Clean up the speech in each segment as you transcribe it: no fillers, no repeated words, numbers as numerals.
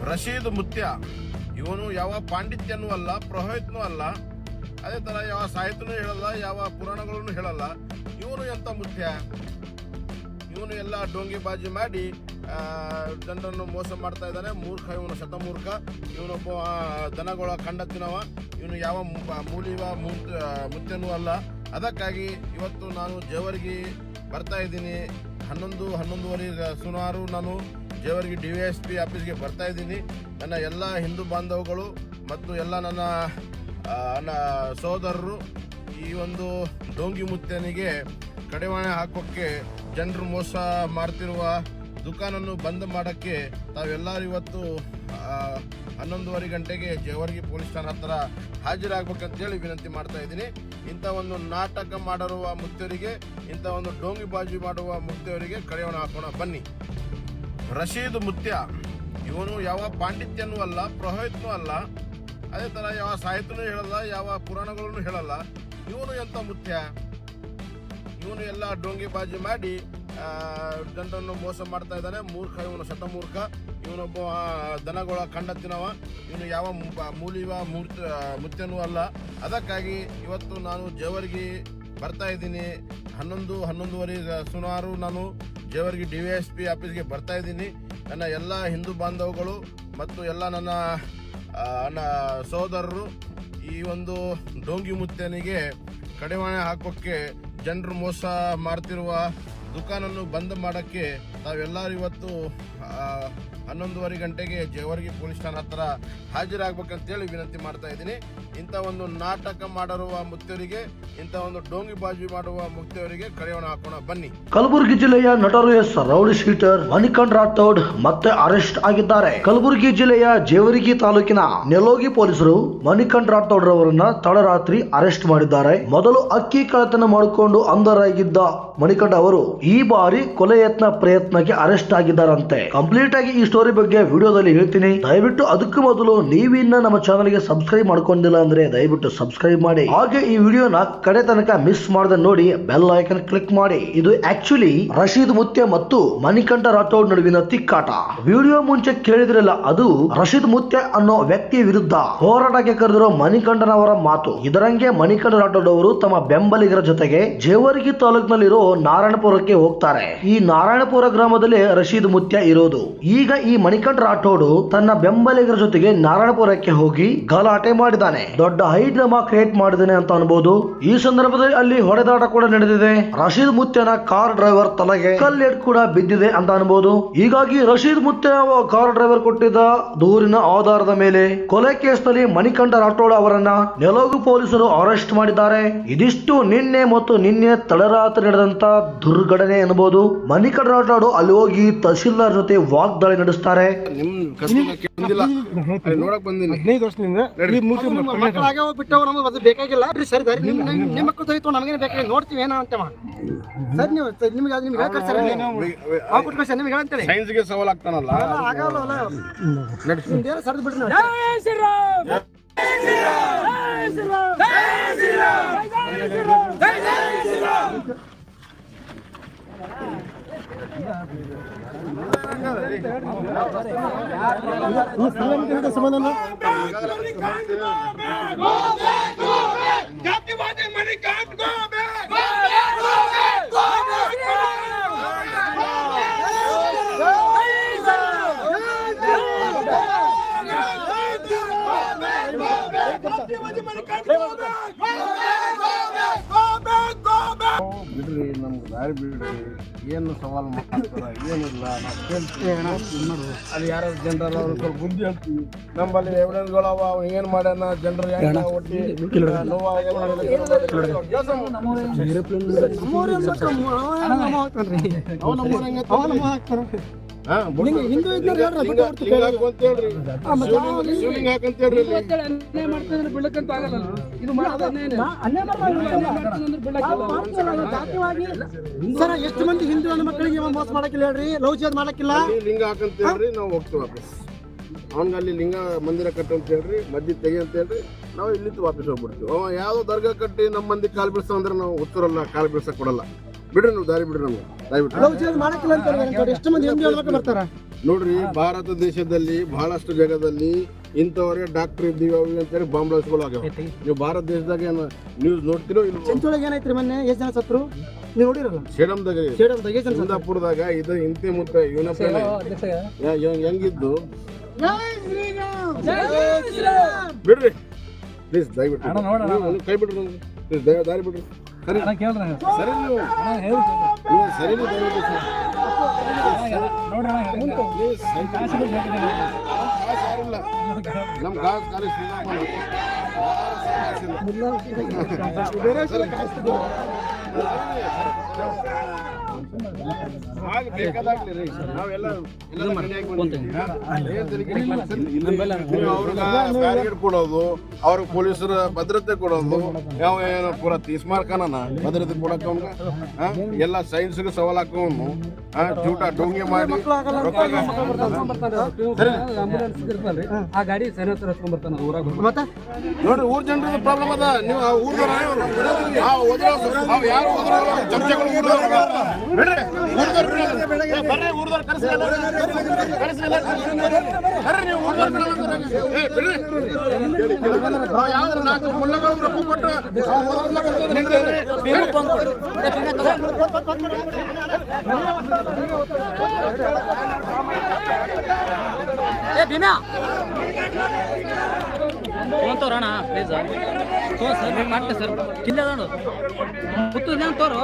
ರಶೀದ್ ಮುತ್ಯ ಇವನು ಯಾವ ಪಾಂಡಿತ್ಯನೂ ಅಲ್ಲ, ಪುರೋಹಿತನೂ ಅಲ್ಲ, ಅದೇ ತರ ಯಾವ ಸಾಹಿತ್ಯನೂ ಹೇಳಲ್ಲ, ಯಾವ ಪುರಾಣಗಳನ್ನು ಹೇಳಲ್ಲ. ಇವನು ಎಂತ ಮುತ್ಯ? ಇವನು ಎಲ್ಲ ಡೋಂಗಿಬಾಜಿ ಮಾಡಿ ಜನರನ್ನು ಮೋಸ ಮಾಡ್ತಾ ಇದ್ದಾನೆ. ಮೂರ್ಖ ಇವನು, ಶತಮೂರ್ಖ. ಇವನೊಬ್ಬ ದನಗಳ ಕಂಡ ತಿನ್ನವ. ಇವನು ಯಾವ ಮೂಲಿವ ಮುತ್ಯನೂ ಅಲ್ಲ. ಅದಕ್ಕಾಗಿ ಇವತ್ತು ನಾನು ಜೇವರ್ಗಿ ಬರ್ತಾ ಇದ್ದೀನಿ. 11:30 ಸುಮಾರು ನಾನು ಜೇವರ್ಗಿ DYSP ಆಫೀಸ್ಗೆ ಬರ್ತಾ ಇದ್ದೀನಿ. ನನ್ನ ಎಲ್ಲ ಹಿಂದೂ ಬಾಂಧವಗಳು ಮತ್ತು ಎಲ್ಲ ನನ್ನ ಸಹೋದರರು ಈ ಒಂದು ಡೋಂಗಿ ಮುತ್ಯನಿಗೆ ಕಡಿವಾಣ ಹಾಕೋಕ್ಕೆ, ಜನರು ಮೋಸ ಮಾಡ್ತಿರುವ ದುಕಾನನ್ನು ಬಂದ್ ಮಾಡೋಕ್ಕೆ ತಾವೆಲ್ಲರೂ ಇವತ್ತು 11:30 ಗಂಟೆಗೆ ಜೇವರ್ಗಿ ಪೊಲೀಸ್ ಠಾಣೆ ಹತ್ರ ಹಾಜರಾಗಬೇಕಂತೇಳಿ ವಿನಂತಿ ಮಾಡ್ತಾ ಇದ್ದೀನಿ. ಇಂಥ ಒಂದು ನಾಟಕ ಮಾಡಿರುವ ಮುಕ್ತರಿಗೆ, ಇಂಥ ಒಂದು ಡೋಂಗಿಬಾಜಿ ಮಾಡುವ ಮುಕ್ತವರಿಗೆ ಕಡಿವಾಣ ಹಾಕೋಣ ಬನ್ನಿ. ರಶೀದ್ ಮುತ್ಯ ಇವನು ಯಾವ ಪಾಂಡಿತ್ಯನೂ ಅಲ್ಲ, ಪುರೋಹಿತನೂ ಅಲ್ಲ, ಅದೇ ತರ ಯಾವ ಸಾಹಿತ್ಯನೂ ಹೇಳಲ್ಲ, ಯಾವ ಪುರಾಣಗಳನ್ನು ಹೇಳಲ್ಲ. ಇವನು ಎಂತ ಮುತ್ಯ? ಇವನು ಎಲ್ಲ ಡೋಂಗಿಬಾಜಿ ಮಾಡಿ ಜನರನ್ನು ಮೋಸ ಮಾಡ್ತಾ ಇದ್ದಾನೆ. ಮೂರ್ಖ ಇವನು, ಶತಮೂರ್ಖ. ಇವನೊಬ್ಬ ದನಗಳ ಕಂಡ ತಿನ್ನವ. ಇವನು ಯಾವ ಮೂಲಿವ ಮುತ್ಯನೂ ಅಲ್ಲ. ಅದಕ್ಕಾಗಿ ಇವತ್ತು ನಾನು ಜೇವರ್ಗಿ ಬರ್ತಾ ಇದ್ದೀನಿ. 11:30 ಸುಮಾರು ನಾನು ಜೇವರ್ಗಿ DYSP ಆಫೀಸ್ಗೆ ಬರ್ತಾ ಇದ್ದೀನಿ. ನನ್ನ ಎಲ್ಲ ಹಿಂದೂ ಬಾಂಧವಗಳು ಮತ್ತು ಎಲ್ಲ ನನ್ನ ಸಹೋದರರು ಈ ಒಂದು ಡೋಂಗಿ ಮುತ್ಯನಿಗೆ ಕಡಿವಾಣ ಹಾಕೋಕ್ಕೆ, ಜನರು ಮೋಸ ಮಾಡ್ತಿರುವ ದುಕಾನನ್ನು ಬಂದ್ ಮಾಡೋಕ್ಕೆ ತಾವೆಲ್ಲರೂ ಇವತ್ತು 11:30 ಗಂಟೆಗೆ ಜೇವರ್ಗಿ ಪೊಲೀಸ್ ಠಾಣೆ ಹತ್ರ ಹಾಜರಾಗಬೇಕಂತೇಳಿ ವಿನಂತಿ ಮಾಡ್ತಾ ಇದ್ದೀನಿ. ಇಂಥ ಒಂದು ನಾಟಕ ಮಾಡಿರುವ ಮುಕ್ತರಿಗೆ, ಇಂಥ ಒಂದು ಡೋಂಗಿಬಾಜಿ ಮಾಡುವ ಮುಕ್ತವರಿಗೆ ಕಡಿವಾಣ ಹಾಕೋಣ ಬನ್ನಿ. ಕಲಬುರಗಿ ಜಿಲ್ಲೆಯ notorious rowdy sheeter Manikanta Rathod ಮತ್ತೆ ಅರೆಸ್ಟ್ ಆಗಿದ್ದಾರೆ. ಕಲಬುರಗಿ ಜಿಲ್ಲೆಯ ಜೇವರ್ಗಿ ತಾಲೂಕಿನ ನೆಲೋಗಿ ಪೊಲೀಸರು ಮಣಿಕಂಠ ರಾಠೋಡ್ ರವರನ್ನ ತಡರಾತ್ರಿ ಅರೆಸ್ಟ್ ಮಾಡಿದ್ದಾರೆ. ಮೊದಲು ಅಕ್ಕಿ ಕಳ್ಳತನ ಮಾಡಿಕೊಂಡು ಅಂಧರಾಗಿದ್ದ ಮಣಿಕಂಠ ಅವರು ಈ ಬಾರಿ ಕೊಲೆ ಪ್ರಯತ್ನಕ್ಕೆ ಅರೆಸ್ಟ್ ಆಗಿದ್ದಾರಂತೆ. ಕಂಪ್ಲೀಟ್ ಆಗಿ ಈ ಸ್ಟೋರಿ ಬಗ್ಗೆ ವಿಡಿಯೋದಲ್ಲಿ ಹೇಳ್ತೀನಿ. ದಯವಿಟ್ಟು ಅದಕ್ಕೂ ಮೊದಲು ನೀವಿನ್ನ ನಮ್ಮ ಚಾನಲ್ ಗೆ ಸಬ್ಸ್ಕ್ರೈಬ್ ಮಾಡ್ಕೊಂಡಿಲ್ಲ ಅಂದ್ರೆ ದಯವಿಟ್ಟು ಸಬ್ಸ್ಕ್ರೈಬ್ ಮಾಡಿ. ಹಾಗೆ ಈ ವಿಡಿಯೋನ ಕಡೆ ತನಕ ಮಿಸ್ ಮಾಡದೆ ನೋಡಿ ಬೆಲ್ ಐಕನ್ ಕ್ಲಿಕ್ ಮಾಡಿ. ಇದು ಆಕ್ಚುಲಿ ರಶೀದ್ ಮುತ್ಯ ಮತ್ತು ಮಣಿಕಂಠ ರಾಠೋಡ್ ನಡುವಿನ ತಿಕ್ಕಾಟ. ವಿಡಿಯೋ ಮುಂಚೆ ಕೇಳಿದ್ರಲ್ಲ, ಅದು ರಶೀದ್ ಮುತ್ಯ ಅನ್ನೋ ವ್ಯಕ್ತಿಯ ವಿರುದ್ಧ ಹೋರಾಟಕ್ಕೆ ಕರೆದಿರೋ ಮಣಿಕಂಠನವರ ಮಾತು. ಇದರಂಗೆ ಮಣಿಕಂಠ ರಾಠೋಡ್ ಅವರು ತಮ್ಮ ಬೆಂಬಲಿಗರ ಜೊತೆಗೆ ಜೇವರ್ಗಿ ತಾಲೂಕಿನಲ್ಲಿರೋ ನಾರಾಯಣಪುರಕ್ಕೆ ಹೋಗ್ತಾರೆ. ಈ ನಾರಾಯಣಪುರ ಗ್ರಾಮದಲ್ಲಿ ರಶೀದ್ ಮುತ್ಯ ಇರೋದು. ಈಗ ಈ ಮಣಿಕಂಠ ರಾಠೋಡ್ ತನ್ನ ಬೆಂಬಲಿಗರ ಜೊತೆಗೆ ನಾರಾಯಣಪುರಕ್ಕೆ ಹೋಗಿ ಗಲಾಟೆ ಮಾಡಿದ್ದಾನೆ. ದೊಡ್ಡ ಹೈಡ್ರಾಮಾ ಕ್ರಿಯೇಟ್ ಮಾಡಿದ್ದಾನೆ ಅಂತ ಅನ್ಬೋದು. ಈ ಸಂದರ್ಭದಲ್ಲಿ ಅಲ್ಲಿ ಹೊಡೆದಾಟ ಕೂಡ ನಡೆದಿದೆ. ರಶೀದ್ ಮುತ್ಯನ ಕಾರ್ ಡ್ರೈವರ್ ತಲೆಗೆ ಕಲ್ಲೇಟ್ ಕೂಡ ಬಿದ್ದಿದೆ ಅಂತ ಅನ್ಬೋದು. ಹೀಗಾಗಿ ರಶೀದ್ ಮುತ್ಯ ಕಾರ್ ಡ್ರೈವರ್ ಕೊಟ್ಟಿದ್ದ ದೂರಿನ ಆಧಾರದ ಮೇಲೆ ಕೊಲೆ ಕೇಸ್ ನಲ್ಲಿ ಮಣಿಕಂಠ ರಾಠೋಡ್ ಅವರನ್ನ ನೆಲೋಗು ಪೊಲೀಸರು ಅರೆಸ್ಟ್ ಮಾಡಿದ್ದಾರೆ. ಇದಿಷ್ಟು ನಿನ್ನೆ ಮತ್ತು ನಿನ್ನೆ ತಡರಾತ್ರಿ ನಡೆದಂತ ದುರ್ಘಟನೆ ಎನ್ನಬಹುದು. ಮಣಿಕಂಠ ರಾಠೋಡ್ ಅಲ್ಲಿ ಹೋಗಿ ತಹಶೀಲ್ದಾರ್ ಜೊತೆ ವಾಗ್ದಾಳಿ ನಡೆಸ್ತಾರೆ. ನೋಡಕ್ ಬಂದಿನಿ 15 ವರ್ಷದಿಂದ ಬೇಕಾಗಿಲ್ಲ ಸರ್. ನಿಮ್ಮ ಮಕ್ಕಳು ತೆಗೆದು ನಮಗೇನೆ ಬೇಕಾಗಿ ನೋಡ್ತೀವಿ ಏನೋ ಅಂತ ಸರ್. ನೀವು ನಿಮ್ಗೆ ನಿಮ್ಗೆ ಹೇಳ್ತೇನೆ ಸೈನ್ಸ್ಗೆ ಸವಾಲ್ ಆಗ್ತಾನಲ್ಲ, ಆಗಲ್ಲ ಸರ್ದು ಬಿಡ್ರಿ. ಬಿಡ್ರಿ, ನಮ್ಗೆ ದಾರಿ ಬಿಡ್ರಿ. ಏನು ಸವಾಲ್ ಮಾಡ್ತಾರ ಏನಿಲ್ಲ, ನಾವು ಕೇಳ್ತೀವಿ. ಅದು ಯಾರು ಜನರಲ್ಲ ಅವ್ರು ಸ್ವಲ್ಪ ಬುದ್ಧಿ ಹೇಳ್ತೀವಿ. ನಮ್ಮಲ್ಲಿ ಎವಿಡೆನ್ಸ್ಗಳು ಅವ, ಏನ್ ಮಾಡ್ಯಾನ, ಜನರು ಒಟ್ಟಿ ಹಿಂದೂ ಸರ್, ಎಷ್ಟು ಮಂದಿ ಹಿಂದೂ ಹೆಣ್ಣು ಮಕ್ಕಳಿಗೆ ಮೋಸ ಮಾಡಕ್ಕಿಲ್ಲ ಹೇಳ್ರಿ, ಲವ್ ಜಿಹಾದ್ ಮಾಡಕ್ಕಿಲ್ಲ. ಲಿಂಗ ಹಾಕಂತ ಹೇಳ್ರಿ, ನಾವು ಹೋಗ್ತೀವಿ ವಾಪಸ್. ಅವ್ನಿಗೆ ಅಲ್ಲಿ ಲಿಂಗ ಮಂದಿರ ಕಟ್ಟ ಅಂತ ಹೇಳ್ರಿ, ಮಸ್ಜಿದ್ ತೆಗಿ ಅಂತ ಹೇಳ್ರಿ, ನಾವು ಇಲ್ಲಿಂದ ವಾಪಸ್ ಹೋಗ್ಬಿಡ್ತೀವಿ. ಅವ ಯಾವ್ದೋ ದರ್ಗಾ ಕಟ್ಟಿ ನಮ್ಮ ಮಂದಿ ಕಾಲ್ ಬೀಳ್ಸ ಅಂದ್ರೆ ನಾವು ಉತ್ತರಲ್ಲ, ಕಾಲ್ ಬೀಳ್ಸಕ್ ಕೊಡಲ್ಲ. ಬಿಡ್ರಿ, ನೀವು ದಾರಿ ಬಿಡ್ರಿ. ನಮ್ಗೆ ದಯವಿಟ್ಟು ಲವ್ ಜಿಹಾದ್ ಮಾಡಕ್ಕಿಲ್ಲ ಅಂತ ಎಷ್ಟು ಮಂದಿ ಹಿಂದೂ ಹೆಣ್ಣು ಮಕ್ಕಳು ಬರ್ತಾರ. ನೋಡ್ರಿ, ಭಾರತ ದೇಶದಲ್ಲಿ ಬಹಳಷ್ಟು ಜಾಗದಲ್ಲಿ ಇಂಥವರೇ ಡಾಕ್ಟರ್ ಇದ್ದೀವಿ ಅವು ಅಂತೇಳಿ ಬಾಂಬ್ ಆಗ್ಯಾವ. ನೀವು ಭಾರತ ದೇಶದಾಗ ಏನು ನ್ಯೂಸ್ ನೋಡ್ತಿರೋ ಇಲ್ಲ? ಚಿಂಚೋಳಿಗೆ ಏನಾಯ್ತ್ರಿ ಮೊನ್ನೆ ಎಷ್ಟು ಜನ ಸತ್ರು ನೀವು ನೋಡಿರಲ್ಲ? ಸೇಡಂದಾಗ ಸೇಡಂದಾಗ ಎಷ್ಟು ಜನ ಸತ್ರು? ಕುಂದಾಪುರದಾಗ ಇದು ಇಂತೆ ಮುತ್ತ ಇವನಪ್ಪನೇ ಹೆಂಗಿದ್ದು ಬಿಡ್ರಿ ಪ್ಲೀಸ್, ದಯವಿಟ್ಟು ನೀವು ಕೈ ಬಿಡ್ರಿ, ಪ್ಲೀಸ್ ದಾರಿ ಬಿಡ್ರಿ. ಸರಿ ಸರಿ ನೀವು ಸರಿ ದಯವಿಟ್ಟು ನಮ್ಮ ಗಾಸ್ ಕಾಲೇಜ್ ಕೊಡೋದು, ಅವ್ರಿಗೆ ಪೊಲೀಸರ ಭದ್ರತೆ ಕೊಡೋದು, ಯಾವ ಏನೋ ಪೂರ ತೀಸ್ಮಾರ್ಕನ ಭದ್ರತೆ ಕೊಡಕ ಎಲ್ಲ ಸೈನ್ಸ್ಗೆ ಸವಾಲ್ ಹಾಕೋನು ಜೂಟ ಡೋಂಗಿ ಮಾಡಿ ನೋಡ್ರಿ. ಊರ್ ಜನರದ ಪ್ರಾಬ್ಲಮ್ ಅದ. ನೀವು ತೋರೋಣ ಪ್ಲೀಸ್ ತೋ ಸರ್, ನೀವು ಮಾಡ್ತೆ ಸರ್ ಕಿಲ್ಲ ಪುತ್ತು ನಾನು ತೋರು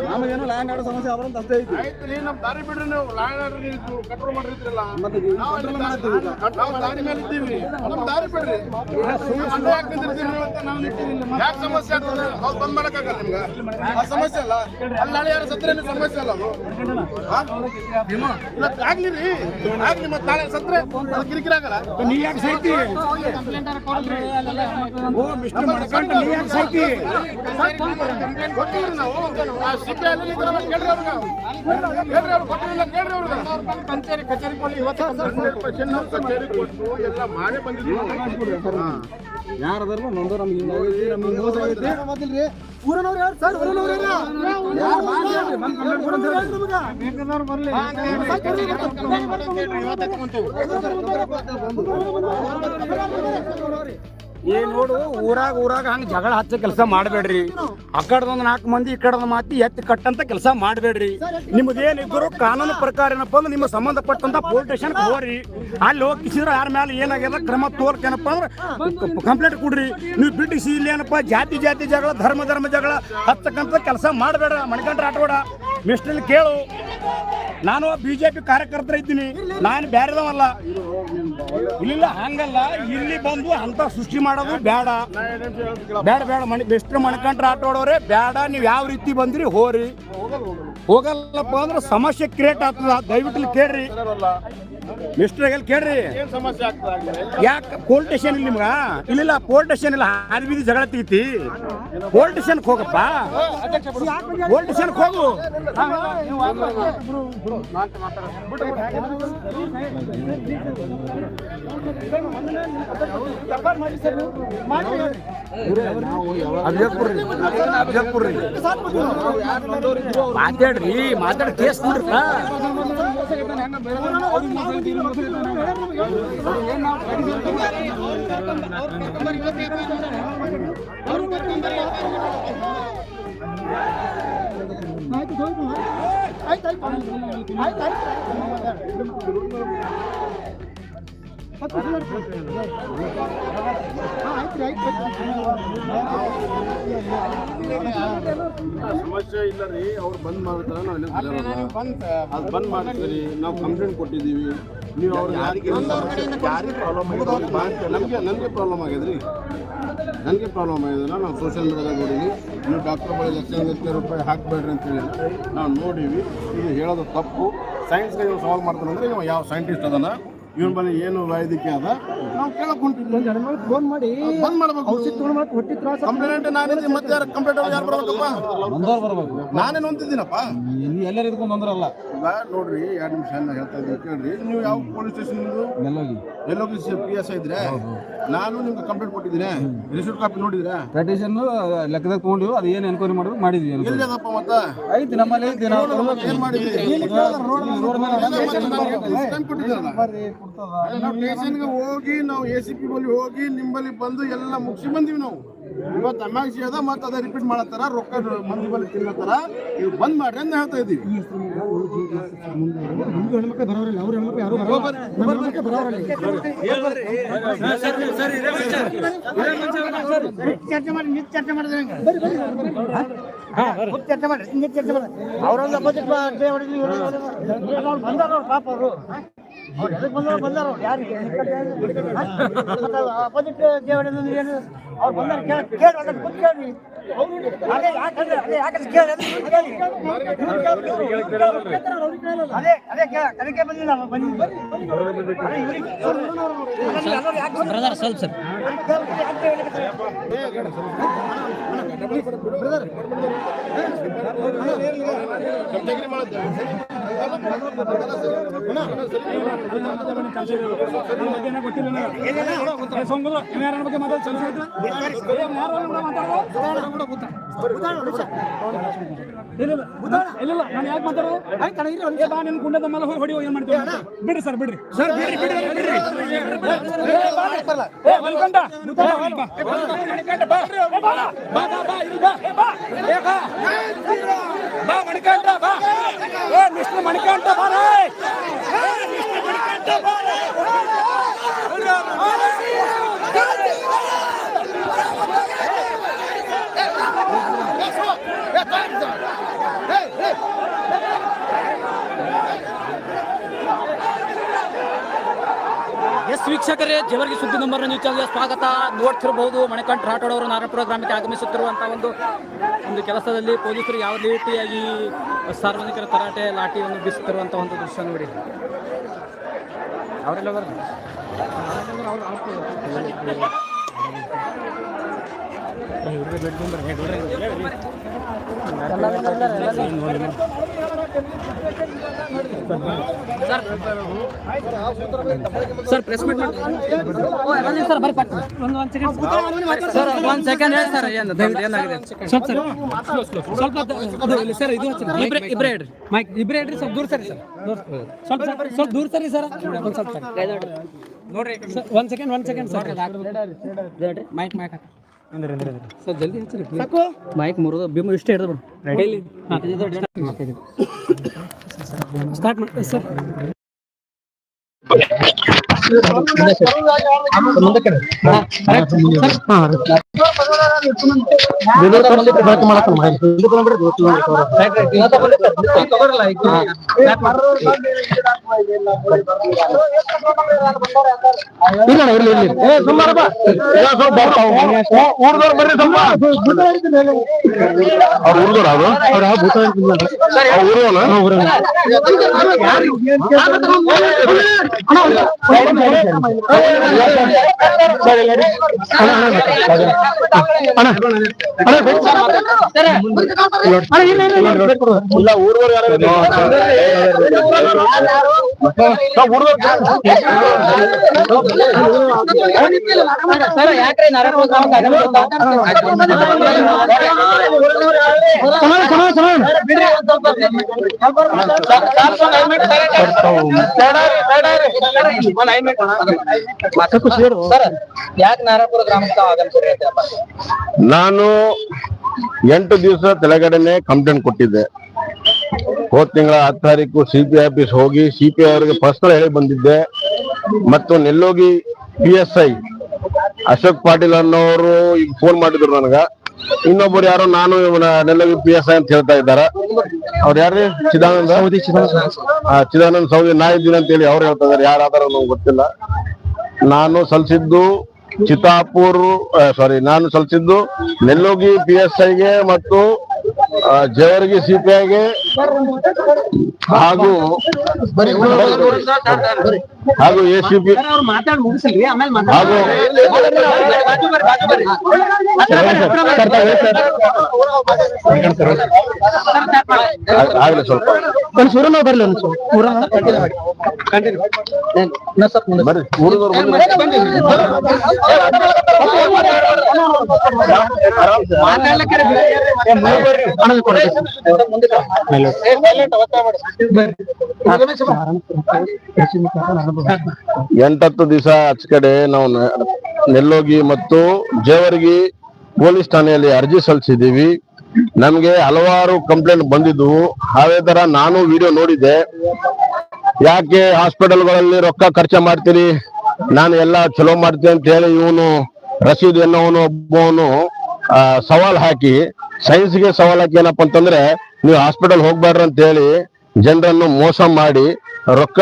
ನಮಗೇನು ಲ್ಯಾಂಡ್ ಆಡೋ ಸಮಸ್ಯೆ ಅವರಂತ ಅಷ್ಟೇ ಐತಿ. ನಮ್ ದಾರಿ ಬಿಡ್ರಿ, ನೀವು ಲ್ಯಾಂಡ್ ಆರ್ಡರ್ ಕಂಟ್ರೋಲ್ ಮಾಡಿರ್ತೀರಲ್ಲ, ದಾರಿ ಮೇಲೆ ಇದ್ದೀವಿ, ನಮ್ ದಾರಿ ಬಿಡ್ರಿ. ಯಾಕೆ ಸಮಸ್ಯೆ ಆಗ್ತದೆ? ಅವ್ರು ಬಂದ್ ಮಾಡಕ್ಕಾಗಲ್ಲ ನಿಮ್ಗೆ? ಆ ಸಮಸ್ಯೆ ಅಲ್ಲ, ಅಲ್ಲಿ ನಾಳೆ ಯಾರು ಸತ್ರೆ ಸಮಸ್ಯೆ ಅಲ್ಲ ಅದು. ಆಗ್ಲಿ ರೀ, ಆಗ್ಲಿ, ಮತ್ತೆ ನಾಳೆ ಸತ್ರೆ ಅದು ಕಿರಿಕಿರಿ ಆಗಲ್ಲ. ನೀ ಯಾಕೆ ಸೈತಿ? ಓ ಮಿಸ್ಟರ್ ಮಣಕಂಠ, ನೀ ಯಾಕೆ ಸೈತಿ? ಕೊಟ್ಟಿವ್ರಿ ನಾವು ಸಿಪಿಐ ಕೇಳ್ರಿ ಅವ್ರಿಗೆ, ಕೇಳ್ರಿ ಅವ್ರು ಕೊಟ್ಟಿಲ್ಲ, ಕೇಳ್ರಿ ಅವ್ರಿಗೆ. ಕಚೇರಿ ಕೊಟ್ಟು ಎಲ್ಲ ಮಾಡೇ ಬಂದಿದ್ದೀವಿ. ಯಾರದಾರು ನೊಂದು ನಮ್ಗೆ ಮೋಸ ಆಗೈತಿ. ಊರನವ್ರು ಯಾರು ಸರ್? ಊರನವ್ರು ಏನ್ ನೋಡು, ಊರಾಗ ಹಂಗ ಜಗಳ ಹಚ್ಚ ಕೆಲಸ ಮಾಡಬೇಡ್ರಿ. ಆ ಕಡೆದೊಂದು 4 ಮಂದಿ, ಈ ಕಡೆದ ಮಾತಿ ಎತ್ತಿ ಕಟ್ಟಂತ ಕೆಲಸ ಮಾಡಬೇಡ್ರಿ. ನಿಮ್ದೇನಿದ್ರು ಕಾನೂನು ಪ್ರಕಾರ ಏನಪ್ಪ ಅಂದ್ರೆ ನಿಮ್ಮ ಸಂಬಂಧಪಟ್ಟಂತ ಪೊಲೀಸ್ ಸ್ಟೇಷನ್ ಹೋಗ್ರಿ. ಅಲ್ಲಿ ಹೋಗಿ ಕಿಸಿದ್ರೆ ಯಾರ ಮೇಲೆ ಏನಾಗ್ಯದ ಕ್ರಮ ತೋರ್ಕೇನಪ್ಪ ಅಂದ್ರೆ ಕಂಪ್ಲೇಂಟ್ ಕೊಡ್ರಿ. ನೀವು ಬಿಟ್ಟಿಸಿ ಇಲ್ಲಿ ಏನಪ್ಪ ಜಾತಿ ಜಗಳ, ಧರ್ಮ ಜಗಳ ಹಚ್ಚಕ್ಕಂತ ಕೆಲಸ ಮಾಡಬೇಡ. ಮಣಿಕಂಠ ರಾಠೋಡ ಮಿಸ್ಟರ್ ಕೇಳು, ನಾನು ಬಿಜೆಪಿ ಕಾರ್ಯಕರ್ತರ ಇದ್ದೀನಿ, ನಾನು ಬ್ಯಾರೆದವಲ್ಲ. ಇಲ್ಲ ಹಂಗಲ್ಲ, ಇಲ್ಲಿ ಬಂದು ಅಂತ ಸೃಷ್ಟಿ ಮಾಡೋದು ಬೇಡ. ಮಿಸ್ಟರ್ ಮಣಿಕಂಠ ರಾಠೋಡವ್ರೆ ಬೇಡ. ನೀವು ಯಾವ ರೀತಿ ಬಂದ್ರಿ ಹೋರಿ, ಹೋಗಲ್ಲಪ್ಪ ಅಂದ್ರೆ ಸಮಸ್ಯೆ ಕ್ರಿಯೇಟ್ ಆಗ್ತದ. ದಯವಿಟ್ಟು ಕೇಳ್ರಿ ಮಿಸ್ಟರ್ ಕೇಳ್ರಿ. ಯಾಕೆ ಪೊಲೀಸ್ ಸ್ಟೇಷನ್ ಇಲ್ಲ ನಿಮ್ಗ? ಇಲ್ಲ ಪೊಲೀಸ್ ಸ್ಟೇಷನ್ ಇಲ್ಲ, ಹಾದಿ ಬೀದಿ ಜಗಳ ತೆಗಿತಿ. ಪೊಲೀಸ್ ಸ್ಟೇಷನ್ಗೆ ಹೋಗಪ್ಪ, ಪೊಲೀಸ್ ಸ್ಟೇಷನ್ಗೆ ಹೋಗು. ಮಾತಾಡಿ ಕೇಸ್ ಕೊಡ್ರಿ. ಸಮಸ್ಯೆ ಇಲ್ಲ ರೀ, ಅವ್ರು ಬಂದ್ ಮಾಡ್ತಾರೆ, ನಾವು ಅದು ಬಂದ್ ಮಾಡ್ತೀವಿ. ನಾವು ಕಂಪ್ಲೇಂಟ್ ಕೊಟ್ಟಿದ್ದೀವಿ. ನೀವು ಅವ್ರಿಗೆ ನನಗೆ ಪ್ರಾಬ್ಲಮ್ ಆಗ್ಯದ್ರಿ, ನನಗೆ ಪ್ರಾಬ್ಲಮ್ ಆಗಿದ್ರೆ ನಾವು ಸೋಷಿಯಲ್ ಮೀಡಿಯಾದಾಗ ನೋಡೀವಿ. ನೀವು ಡಾಕ್ಟರ್ ಬಳಿ ಲಕ್ಷ ರೂಪಾಯಿ ಹಾಕಬೇಡ್ರಿ ಅಂತೇಳಿ ನಾವು ನೋಡೀವಿ. ಇದು ಹೇಳೋದು ತಪ್ಪು. ಸೈನ್ಸ್ಗೆ ನೀವು ಸಾಲ್ವ್ ಮಾಡ್ತಾನೆ ಅಂದರೆ ಇವ ಯಾವ ಸೈಂಟಿಸ್ಟ್ ಅದನ್ನ, ಇವನ್ ಬಳಿ ಏನು ವೈದ್ಯಕೀಯ ಅದ, ನಾವು ಕೇಳಕ್ ಹೊಂಟಿದ್ವಿ. ಫೋನ್ ಮಾಡಿ ಬಂದ್ ಮಾಡ್ಬೇಕು. ಹೊಟ್ಟೆ ತ್ರಾಸ ಕಂಪ್ಲೇಂಟ್ ನಾನಿದ್ದೀನಿ, ಮತ್ತೆ ಯಾರು ಕಂಪ್ಲೇಂಟ್ ಯಾರು ಬರ್ಬೇಕಪ್ಪ? ನಾನೇನು ಹೊಂತಿದ್ದೀನಪ್ಪ. ಎಲ್ಲರೂ ಇದ್ಕೊಂಡು ಬಂದ್ರಲ್ಲ. ಈಗ ನೋಡ್ರಿ, 2 ನಿಮಿಷ ಹೇಳ್ತಾ ಇದ್ದೀವಿ ಕೇಳ್ರಿ. ನೀವು ಯಾವ ಪೊಲೀಸ್ ಸ್ಟೇಷನ್ ಎಲ್ಲೋಗಿ PSI ಇದ್ರೆ ನಾನು ನಿಮ್ಗೆ ಕಂಪ್ಲೇಂಟ್ ಕೊಟ್ಟಿದ್ದೀನಿ. ರಿಸಿಪ್ಟ್ ಕಾಪಿ ನೋಡಿದ್ರೆ ಪೆಟಿಷನ್ ಲೆಕ್ಕದಾಗ ತಗೊಂಡಿವಿ, ಅದು ಏನು ಎನ್ಕ್ವೈರಿ ಮಾಡಿದ್ರು ಮಾಡಿದ್ವಿ. ಎಲ್ಲಿ ಅದಪ್ಪ ಮತ್ತೆ ಐತಿ ನಮ್ಮಲ್ಲಿ ಐತಿ. ಏನ್ ಮಾಡಿದ್ವಿ? ನಾವು ಸ್ಟೇಷನ್ಗೆ ಹೋಗಿ ನಾವು ACP ಬಳಿ ಹೋಗಿ ನಿಮ್ಮಲ್ಲಿ ಬಂದು ಎಲ್ಲ ಮುಗಿಸಿ ಬಂದೀವಿ. ನಾವು ಇವತ್ತು ಅಮಾವಾಸ್ಯೆ ಅದ, ಮತ್ತೆ ಅದೇ ರಿಪೀಟ್ ಮಾಡತ್ತಾರ, ರೊಕ್ಕ ಮಂದಿ ಬಳಿ ತಿನ್ನತ್ತಾರ. ನೀವು ಬಂದ್ ಮಾಡ್ರಿ ಅಂತ ಹೇಳ್ತಾ ಇದ್ದೀವಿ. ಚರ್ಚೆ ಮಾಡಿ ಚರ್ಚೆ ಮಾಡಿದ್ರೆ ಅವರೊಂದು ಬಂದಾರ ಪಾಪ ಅವರು ಎದಕ್ಕೆ ಬಂದಾರ ಯಾರಿಗೆ ಅಪೋಸಿಟ್ ಏನು ಅವ್ರು ಬಂದಾರ ಕೇಳಿ ಅದೇ ಅದಕ್ಕೆ ಬಂದಿಲ್ಲ ಬ್ರದರ್ ಸ್ವಲ್ಪ ಸರ್ ಇಲ್ಲ ನಾನು ಯಾಕೆ ಮಾತಾಡೋದು ಗುಂಡದ ಮೇಲೆ ಹೋಗಿ ಹೊಡಿ ಏನ್ ಮಾಡ್ತೀವಿ ಬಿಡ್ರಿ ಸರ್ ಬಿಡ್ರಿ ಸರ್ ಎಸ್ ವೀಕ್ಷಕರೇ, ಜೇವರ್ಗಿ ಸುದ್ದಿ ನಂಬರ್ ನ್ಯೂಸ್ ಚಾನಲ್ಗೆ ಸ್ವಾಗತ. ನೋಡ್ತಿರಬಹುದು, ಮಣಿಕಂಠ ರಾಠೋಡ್ ಅವರು ನಾರಾಯಣಪುರ ಗ್ರಾಮಕ್ಕೆ ಆಗಮಿಸುತ್ತಿರುವಂತಹ ಒಂದು ಕೆಲಸದಲ್ಲಿ ಪೊಲೀಸರು ಯಾವ ರೀತಿಯಾಗಿ ಸಾರ್ವಜನಿಕರ ತರಾಟೆ ಲಾಠಿಯನ್ನು ಬೀಸುತ್ತಿರುವಂಥ ಒಂದು ದೃಶ್ಯ ನೋಡಿ. ಅವರೆಲ್ಲ ಸರ್ ಪ್ರೆಸ್ ಮೀಟ್ ಸರ್ ಬರ್ರಿ ಸರ್ ಒಂದು ಸೆಕೆಂಡ್ ಹೇಳಿ ಸರ್ ಏನಾಗಿದೆ ಸರ್ ಇದು ಇಬ್ಬರೇ ಹೇಳ್ರಿ ಮೈಕ್ ಇಬ್ಬರೇ ಹೇಳ್ರಿ ಸ್ವಲ್ಪ ದೂರ ಸರಿ ಸರ್ ಸ್ವಲ್ಪ ದೂರ ಸರಿ ಸರ್ ಒಂದು ಸ್ವಲ್ಪ ನೋಡ್ರಿ ಒಂದು ಸೆಕೆಂಡ್ ಸರ್ ಮೈಕ್ ಸರ್ ಜಲ್ದಿ ಹಚ್ಚಿರಿ ಮೈಕ್ ಮುರಿದು ಬಿಮ್ ಇಷ್ಟೇ ಹಿಡಿದು ಸ್ಟಾರ್ಟ್ ಮಾಡಿ ಸರ್. ನಾನು 8 ದಿವಸ ತೆಲಗಡೆನೆ ಕಂಪ್ಲೇಂಟ್ ಕೊಟ್ಟಿದ್ದೆ. ಹೋದ ತಿಂಗಳ 10 ತಾರೀಕು CPI ಆಫೀಸ್ ಹೋಗಿ CPI ಅವರಿಗೆ ಪರ್ಸನಲ್ ಹೇಳಿ ಬಂದಿದ್ದೆ. ಮತ್ತು ನೆಲ್ಲೋಗಿ PSI ಅಶೋಕ್ ಪಾಟೀಲ್ ಅನ್ನೋರು ಈಗ ಫೋನ್ ಮಾಡಿದ್ರು ನನಗ. ಇನ್ನೊಬ್ಬರು ಯಾರೋ ನಾನು ನೆಲ್ಲೋಗಿ PSI ಅಂತ ಹೇಳ್ತಾ ಇದ್ದಾರ. ಅವ್ರು ಯಾರು ಚಿದಾನಂದ ಸೌದಿ ನಾ ಇದ್ದೀನಿ ಅಂತ ಹೇಳಿ ಅವ್ರು ಹೇಳ್ತಾ ಇದಾರೆ. ಯಾರಾದಾರ ನಮ್ಗೆ ಗೊತ್ತಿಲ್ಲ. ನಾನು ಸಲ್ಲಿಸಿದ್ದು ನೆಲ್ಲೋಗಿ PSIಗೆ ಮತ್ತು ಜೇವರ್ಗಿ CPIಗೆ ಹಾಗೂ ACP ಹಾಗೂ ಆಗ್ಲಿ ಸ್ವಲ್ಪ ಬರ್ರಿ ಎಂಟತ್ತು ದಿವಸ ಆಚ ಕಡೆ ನಾವು ನೆಲ್ಲೋಗಿ ಮತ್ತು ಜೇವರ್ಗಿ ಪೊಲೀಸ್ ಠಾಣೆಯಲ್ಲಿ ಅರ್ಜಿ ಸಲ್ಲಿಸಿದ್ದೀವಿ. ನಮ್ಗೆ ಹಲವಾರು ಕಂಪ್ಲೇಂಟ್ ಬಂದಿದ್ವು. ಅದೇ ತರ ನಾನು ವಿಡಿಯೋ ನೋಡಿದ್ದೆ. ಯಾಕೆ ಹಾಸ್ಪಿಟಲ್ಗಳಲ್ಲಿ ರೊಕ್ಕ ಖರ್ಚು ಮಾಡ್ತೀರಿ, ನಾನು ಎಲ್ಲಾ ಚಲೋ ಮಾಡ್ತೀನಿ ಅಂತ ಹೇಳಿ ಇವನು ರಶೀದ್ ಎನ್ನುವನು ಒಬ್ಬವನು ಸವಾಲ್ ಹಾಕಿ, ಸೈನ್ಸ್ಗೆ ಸವಾಲ್ ಹಾಕಿ ಏನಪ್ಪಾ ಅಂತಂದ್ರೆ ನೀವು ಹಾಸ್ಪಿಟಲ್ ಹೋಗ್ಬೇಡ್ರಿ ಅಂತ ಹೇಳಿ ಜನರನ್ನು ಮೋಸ ಮಾಡಿ ರೊಕ್ಕ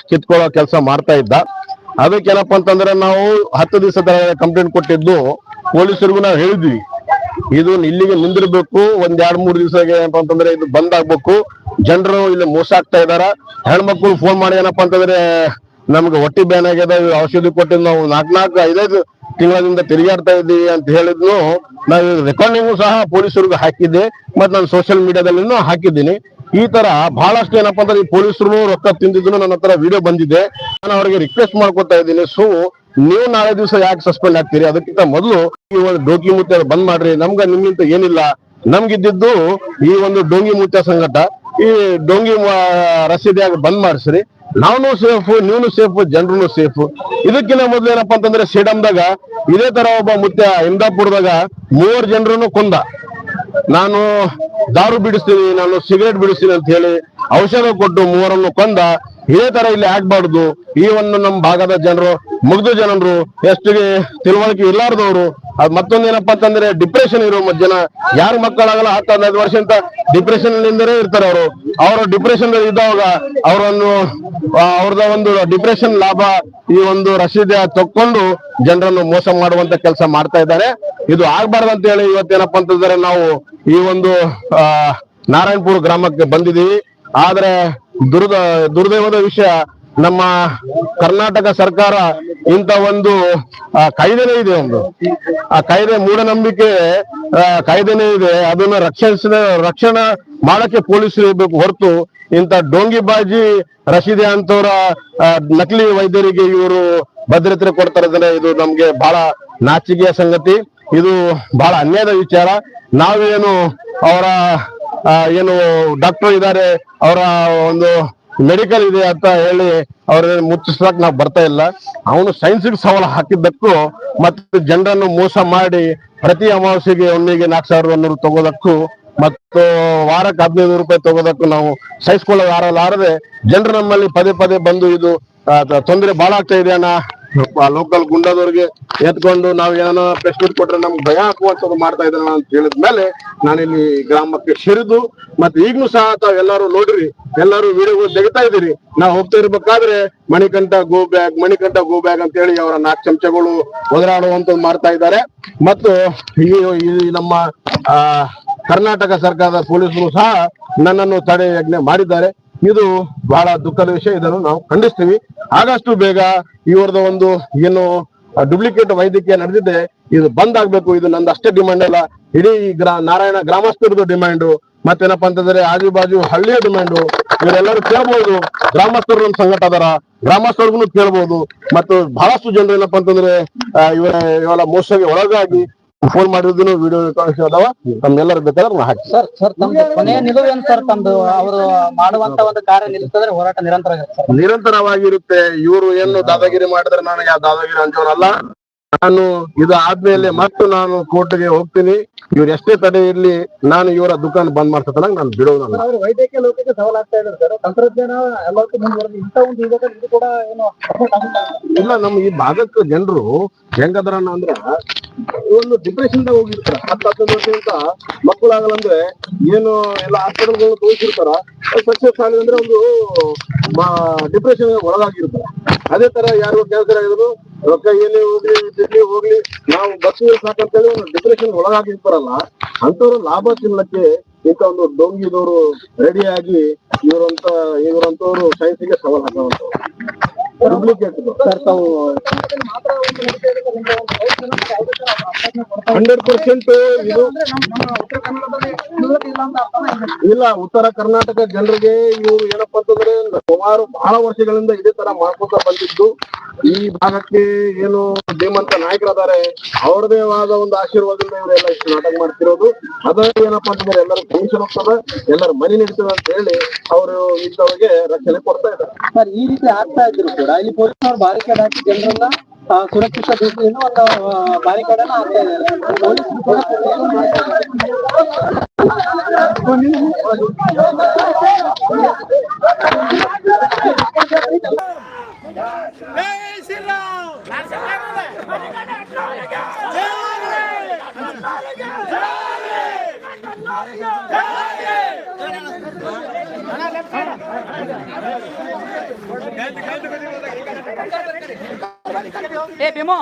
ಕಿತ್ಕೊಳ್ಳೋ ಕೆಲಸ ಮಾಡ್ತಾ ಇದ್ದ. ಅದಕ್ಕೇನಪ್ಪಾ ಅಂತಂದ್ರೆ ನಾವು 10 ದಿವಸದ ಕಂಪ್ಲೇಂಟ್ ಕೊಟ್ಟಿದ್ದು ಪೊಲೀಸರಿಗೂ ನಾವು ಹೇಳಿದ್ವಿ, ಇದು ಇಲ್ಲಿಗೆ ನಿಂದಿರ್ಬೇಕು, 1-2-3 ದಿವಸ ಏನಪ್ಪಾ ಅಂತಂದ್ರೆ ಇದು ಬಂದ್ ಆಗ್ಬೇಕು. ಜನರು ಇಲ್ಲಿ ಮೋಸ ಆಗ್ತಾ ಇದಾರ. ಹೆಣ್ಮಕ್ಳು ಫೋನ್ ಮಾಡಿ ಏನಪ್ಪಾ ಅಂತಂದ್ರೆ ನಮ್ಗೆ ಹೊಟ್ಟಿ ಬ್ಯಾನ್ ಆಗ್ಯದ, ಔಷಧಿ ಕೊಟ್ಟಿದ್ದು ನಾವು 4-5 ತಿಂಗಳಿಂದ ತಿರುಗಾಡ್ತಾ ಇದ್ದೀವಿ ಅಂತ ಹೇಳಿದ್ನು. ನಾವು ರೆಕಾರ್ಡಿಂಗು ಸಹ ಪೊಲೀಸರಿಗೆ ಹಾಕಿದ್ದೆ, ಮತ್ತೆ ನಾನು ಸೋಷಿಯಲ್ ಮೀಡಿಯಾದಲ್ಲಿನೂ ಹಾಕಿದ್ದೀನಿ. ಈ ತರ ಬಹಳಷ್ಟು ಏನಪ್ಪಾ ಅಂದ್ರೆ ಈ ಪೊಲೀಸರು ರೊಕ್ಕ ತಿಂದಿದ್ದು ನನ್ನ ಹತ್ರ ವಿಡಿಯೋ ಬಂದಿದೆ. ನಾನು ಅವರಿಗೆ ರಿಕ್ವೆಸ್ಟ್ ಮಾಡ್ಕೊತಾ ಇದ್ದೀನಿ, ಸೊ ನೀವು ನಾಳೆ ದಿವಸ ಯಾಕೆ ಸಸ್ಪೆಂಡ್ ಆಗ್ತೀರಿ, ಅದಕ್ಕಿಂತ ಮೊದಲು ಈ ಒಂದು ಡೋಂಗಿ ಮೂತ್ಯ ಬಂದ್ ಮಾಡ್ರಿ. ನಿಮ್ಗಿಂತ ಏನಿಲ್ಲ, ನಮ್ಗಿದ್ದು ಈ ಒಂದು ಡೋಂಗಿ ಮೂತ್ಯ ಸಂಘಟ, ಈ ಡೋಂಗಿ ರಸೀದಿಯಾಗಿ ಬಂದ್ ಮಾಡಿಸ್ರಿ. ನಾವು ಸೇಫ್, ನೀನು ಸೇಫ್, ಜನರು ಸೇಫ್. ಇದಕ್ಕಿಂತ ಮೊದ್ಲು ಏನಪ್ಪಾ ಅಂತಂದ್ರೆ ಸೇಡಂದಾಗ ಇದೇ ತರ ಒಬ್ಬ ಮುತ್ಯ ಇಂದಾಪುರದಾಗ 3 ಜನರನ್ನು ಕೊಂದ. ನಾನು ದಾರು ಬಿಡಿಸ್ತೀನಿ, ನಾನು ಸಿಗರೇಟ್ ಬಿಡಿಸ್ತೀನಿ ಅಂತ ಹೇಳಿ ಔಷಧ ಕೊಟ್ಟು 3ರನ್ನು ಕೊಂದ. ಇದೇ ತರ ಇಲ್ಲಿ ಆಗ್ಬಾರ್ದು. ಈ ಒಂದು ನಮ್ಮ ಭಾಗದ ಜನರು, ಮುಗ್ಧ ಜನರು, ಎಷ್ಟಿಗೆ ತಿಳುವಳಿಕೆ ಇರ್ಲಾರ್ದವ್ರು, ಅದ್ ಮತ್ತೊಂದೇನಪ್ಪಾ ಅಂತಂದ್ರೆ ಡಿಪ್ರೆಷನ್ ಇರೋ ಜನ, ಯಾರ ಮಕ್ಕಳಾಗಲ್ಲ 10-15 ವರ್ಷ ಅಂತ ಡಿಪ್ರೆಷನ್ ನಿಂದಲೇ ಇರ್ತಾರೆ. ಅವರು ಡಿಪ್ರೆಷನ್ ಇದ್ದಾಗ ಅವ್ರದ ಒಂದು ಡಿಪ್ರೆಷನ್ ಲಾಭ ಈ ಒಂದು ರಸೀದಿ ತಕ್ಕೊಂಡು ಜನರನ್ನು ಮೋಸ ಮಾಡುವಂತ ಕೆಲಸ ಮಾಡ್ತಾ ಇದ್ದಾರೆ. ಇದು ಆಗ್ಬಾರ್ದು ಅಂತ ಹೇಳಿ ಇವತ್ತೇನಪ್ಪಾ ಅಂತಂದ್ರೆ ನಾವು ಈ ಒಂದು ನಾರಾಯಣಪುರ ಗ್ರಾಮಕ್ಕೆ ಬಂದಿದ್ದೀವಿ. ಆದ್ರೆ ದುರ್ದೈವದ ವಿಷಯ, ನಮ್ಮ ಕರ್ನಾಟಕ ಸರ್ಕಾರ ಇಂತ ಒಂದು ಕಾಯ್ದೆನೇ ಇದೆ, ಆ ಕಾಯ್ದೆ ಮೂಢನಂಬಿಕೆ ಕಾಯ್ದೆನೇ ಇದೆ. ಅದನ್ನ ರಕ್ಷಣೆ ಮಾಡಕ್ಕೆ ಪೊಲೀಸರು ಇರ್ಬೇಕು ಹೊರತು ಇಂತ ಡೋಂಗಿಬಾಜಿ ರಶೀದಿ ಅಂತವ್ರ ನಕಲಿ ವೈದ್ಯರಿಗೆ ಇವರು ಭದ್ರತೆ ಕೊಡ್ತಾರೆ. ಇದು ನಮ್ಗೆ ಬಹಳ ನಾಚಿಕೆಯ ಸಂಗತಿ, ಇದು ಬಹಳ ಅನ್ಯಾಯದ ವಿಚಾರ. ನಾವೇನು ಅವರ ಏನು ಡಾಕ್ಟರ್ ಇದ್ದಾರೆ, ಅವರ ಒಂದು ಮೆಡಿಕಲ್ ಇದೆ ಅಂತ ಹೇಳಿ ಅವ್ರ ಮುಚ್ಚಿಸ್ಲಕ್ ನಾವು ಬರ್ತಾ ಇಲ್ಲ. ಅವನು ಸೈನ್ಸ್ಗೆ ಸವಾಲು ಹಾಕಿದ್ದಕ್ಕೂ ಮತ್ತು ಜನರನ್ನು ಮೋಸ ಮಾಡಿ ಪ್ರತಿ ಅಮಾವಾಸ್ಯೆಗೆ ಒಮ್ಮೆಗೆ 4,100 ತಗೋದಕ್ಕೂ ಮತ್ತು ವಾರಕ್ಕೆ 15 ರೂಪಾಯಿ ತಗೋದಕ್ಕೂ ನಾವು ಸಹಿಸ್ಕೊಳ್ಳಲಾರದೆ ಜನರು ನಮ್ಮಲ್ಲಿ ಪದೇ ಬಂದು ಇದು ತೊಂದರೆ ಬಹಳ ಆಗ್ತಾ ಇದೆ ಅಣ್ಣ, ಲೋಕಲ್ ಗುಂಡಾದವ್ರಿಗೆ ಎತ್ಕೊಂಡು ನಾವು ಏನೋ ಪ್ರೆಸ್ ಮೀಟ್ ಕೊಟ್ರೆ ನಮ್ಗೆ ಭಯ ಹಾಕುವಂಥದ್ದು ಮಾಡ್ತಾ ಇದ್ದಾನ ಅಂತ ಹೇಳಿದ್ಮೇಲೆ ನಾನಿಲ್ಲಿ ಗ್ರಾಮಕ್ಕೆ ಸೇರಿದ್ದು. ಮತ್ತೆ ಈಗಲೂ ಸಹ ತಾವೆಲ್ಲರೂ ನೋಡ್ರಿ, ಎಲ್ಲರೂ ವಿಡಿಯೋಗಳು ತೆಗಿತಾ ಇದ್ದೀರಿ. ನಾವು ಹೋಗ್ತಾ ಇರ್ಬೇಕಾದ್ರೆ ಮಣಿಕಂಠ ಗೋ ಬ್ಯಾಗ್ ಅಂತ ಹೇಳಿ ಅವರ 4 ಚಮಚಗಳು ಒದರಾಡುವಂಥದ್ದು ಮಾಡ್ತಾ ಇದ್ದಾರೆ. ಮತ್ತು ಈ ನಮ್ಮ ಕರ್ನಾಟಕ ಸರ್ಕಾರದ ಪೊಲೀಸರು ಸಹ ನನ್ನನ್ನು ತಡೆಯಾಜ್ಞೆ ಮಾಡಿದ್ದಾರೆ. ಇದು ಬಹಳ ದುಃಖದ ವಿಷಯ. ಇದನ್ನು ನಾವು ಖಂಡಿಸ್ತೀವಿ. ಆದಷ್ಟು ಬೇಗ ಇವರದ ಒಂದು ಏನು ಡುಪ್ಲಿಕೇಟ್ ವೈದ್ಯಕೀಯ ನಡೆದಿದೆ ಇದು ಬಂದ್ ಆಗ್ಬೇಕು. ಇದು ನಂದು ಅಷ್ಟೇ ಡಿಮ್ಯಾಂಡ್ ಅಲ್ಲ, ಇಡೀ ನಾರಾಯಣ ಗ್ರಾಮಸ್ಥರದ್ದು ಡಿಮ್ಯಾಂಡು, ಮತ್ತೇನಪ್ಪಾ ಅಂತಂದ್ರೆ ಆಜು ಹಳ್ಳಿಯ ಡಿಮ್ಯಾಂಡು. ಇವರೆಲ್ಲರೂ ಕೇಳ್ಬಹುದು, ಗ್ರಾಮಸ್ಥರು ಒಂದು ಸಂಘಟ ಅದಾರ, ಗ್ರಾಮಸ್ಥರಿಗೂ ಕೇಳ್ಬಹುದು. ಮತ್ತು ಬಹಳಷ್ಟು ಜನರು ಏನಪ್ಪಾ ಅಂತಂದ್ರೆ ಇವೆಲ್ಲ ಮೋಸಗೆ ಒಳಗಾಗಿ ಫೋನ್ ಮಾಡಿದ್ರು ವಿಡಿಯೋ ಅದಾವ, ತಮ್ಮೆಲ್ಲರೂ ಬೇಕಾದ್ರೆ ಹಾಕಿ. ಸರ್ ತಮ್ದು ಕೊನೆಯ ನಿಲುವು ಏನು ಸರ್? ತಮ್ದು ಅವರು ಮಾಡುವಂತ ಒಂದು ಕಾರ್ಯ ನಿಲ್ಲಿಸಿದ್ರೆ ಹೋರಾಟ ನಿರಂತರವಾಗಿರುತ್ತೆ. ನಿರಂತರವಾಗಿರುತ್ತೆ. ಇವರು ಏನು ದಾದಾಗಿರಿ ಮಾಡಿದ್ರೆ ನನಗೆ ಆ ದಾದಾಗಿರಿ ಅಂಜೋರಲ್ಲ. ನಾನು ಇದು ಆದ್ಮೇಲೆ ಮತ್ತೆ ನಾನು ಕೋರ್ಟ್ಗೆ ಹೋಗ್ತೀನಿ. ಇವ್ರು ಎಷ್ಟೇ ತಡೆ ಇರ್ಲಿ, ನಾನು ಇವರ ದುಕಾನ್ ಬಂದ್ ಮಾಡ್ಸೋದನ್ನ ನಾನು ಬಿಡೋದಲ್ಲ. ವೈದ್ಯಕೀಯ ಲೋಕಕ್ಕೆ ಸವಾಲಾಗ್ತಾ ಇದ್ದಾರೆ ಸರ್. ತಂತ್ರಜ್ಞಾನ ಎಲ್ಲಕ್ಕೂ ಮುಂದುವರೆದು ಇಂಥ ಒಂದು ಯುಗದ ಇದು ಕೂಡ ಏನು ಇಲ್ಲ, ನಮ್ಮ ಈ ಭಾಗಕ್ಕೆ ಜನರು ಹೆಂಗದ್ರ ಅಂದ್ರೆ ಒಂದು ಡಿಪ್ರೆಷನ್ ದಾಗ ಹೋಗಿರ್ತಾರ. 10-11 ವರ್ಷದಿಂದ ಮಕ್ಕಳಾಗಲ್ಲ ಏನು ಎಲ್ಲ ಹಾಸ್ಪಿಟಲ್ಗಳು ತೋರಿಸಿರ್ತಾರ, ಸಕ್ಸಸ್ ಆಗಿದೆ ಅಂದ್ರೆ ಒಂದು ಡಿಪ್ರೆಷನ್ ಒಳಗಾಗಿರ್ತಾರ. ಅದೇ ತರ ಯಾರು ಕ್ಯಾನ್ಸರ್ ಆಗಿದ್ರು ರೊಕ್ಕ ಏನೇ ಹೋಗ್ಲಿ ಡಿಗ್ರಿ ಹೋಗ್ಲಿ ನಾವು ಬಸ್ಸಿಗೆ ಸಾಕಂತೇಳಿ ಒಂದು ಡಿಪ್ರೆಷನ್ ಒಳಗಾಗಿರ್ತಾರಲ್ಲ, ಅಂತವ್ರು ಲಾಭ ತಿನ್ನಕ್ಕೆ ಇಂಥ ಒಂದು ಡೊಂಗಿದವರು ರೆಡಿಯಾಗಿ ಇವರಂತವ್ರು ಸೈನ್ಸಿಗೆ ಸವಾಲ್ ಹಾಕುವಂತವ್ರು ಡೂಪ್ಲಿಕೇಟ್ ಸರ್. ತಾವು 100% ಇದು ಇಲ್ಲ. ಉತ್ತರ ಕರ್ನಾಟಕ ಜನರಿಗೆ ಇವರು ಏನಪ್ಪಾ ಅಂತಂದ್ರೆ ಸುಮಾರು ಬಹಳ ವರ್ಷಗಳಿಂದ ಇದೇ ತರ ಮಾಡ್ಕೊತಾ ಬಂದಿದ್ದು. ಈ ಭಾಗಕ್ಕೆ ಏನು ಧೀಮಂತ ನಾಯಕರದಾರೆ, ಅವ್ರದೇ ಆದ ಒಂದು ಆಶೀರ್ವಾದದಿಂದ ಇವರೆಲ್ಲ ಇಷ್ಟು ನಾಟಕ ಮಾಡ್ತಿರೋದು. ಅದ ಏನಪ್ಪಾ ಅಂತಂದ್ರೆ ಎಲ್ಲರೂ ಟೆನ್ಷನ್ ಹೋಗ್ತದ, ಎಲ್ಲರ ಮನೆ ನಡೀತದ ಅಂತ ಹೇಳಿ ಅವರು ಇಂಥವ್ರಿಗೆ ರಕ್ಷಣೆ ಕೊಡ್ತಾ ಇದ್ದಾರೆ ಸರ್. ಈ ರೀತಿ ಆಗ್ತಾ ಇದ್ರು ಕೂಡ ಇಲ್ಲಿ ಪೊಲೀಸರು ಬಾರಿಕೇಡ್ ಹಾಕಿ ಜನರನ್ನ ಸುರಕ್ಷಿತ ದೃಷ್ಟಿಯಿಂದ ಒಂದು ಬಾರಿಕೇಡನ್ನ ಹಾಕ್ತಾ ಇದ್ದಾರೆ. ಪೊಲೀಸರು ಕೂಡ ए भीमो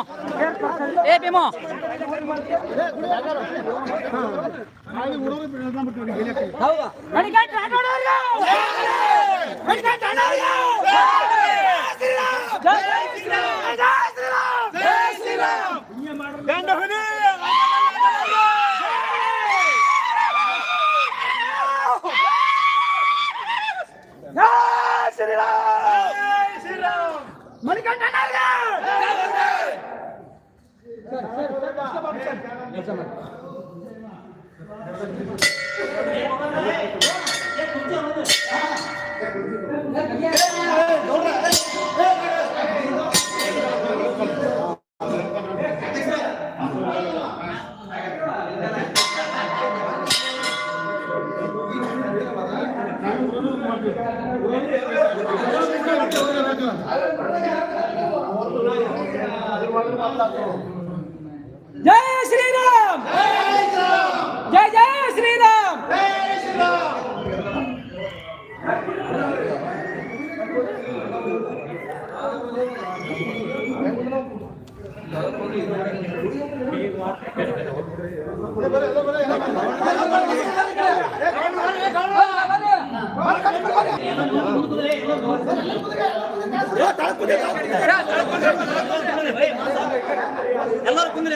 जय श्री राम, जय जय श्री राम, जय श्री राम। ಎಲ್ಲರೂ ಕುಂದ್ರಿ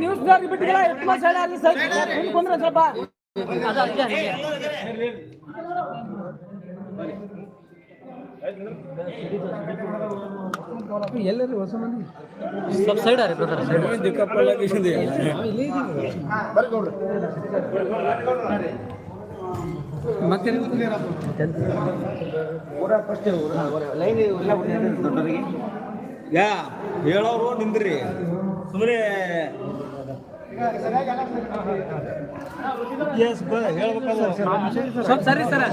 ನ್ಯೂಸ್ ಬಿಟ್ಟು ಸ್ವಲ್ಪ ಎಲ್ಲರೂ ಹೊಸ ಮನೆ सब साइड आ रहे ब्रदर साइड दिक्कत ಮತ್ತೆ ಊರ ಫಸ್ಟ್ ಲೈನ್ ಎಲ್ಲ ದೊಡ್ಡರಿಗೆ ಯಾ ಹೇಳೋರು ನಿಂದ್ರಿ ಸುಮ್ಮನೆ ಸ್ವಲ್ಪ ಸರಿ ಸರ್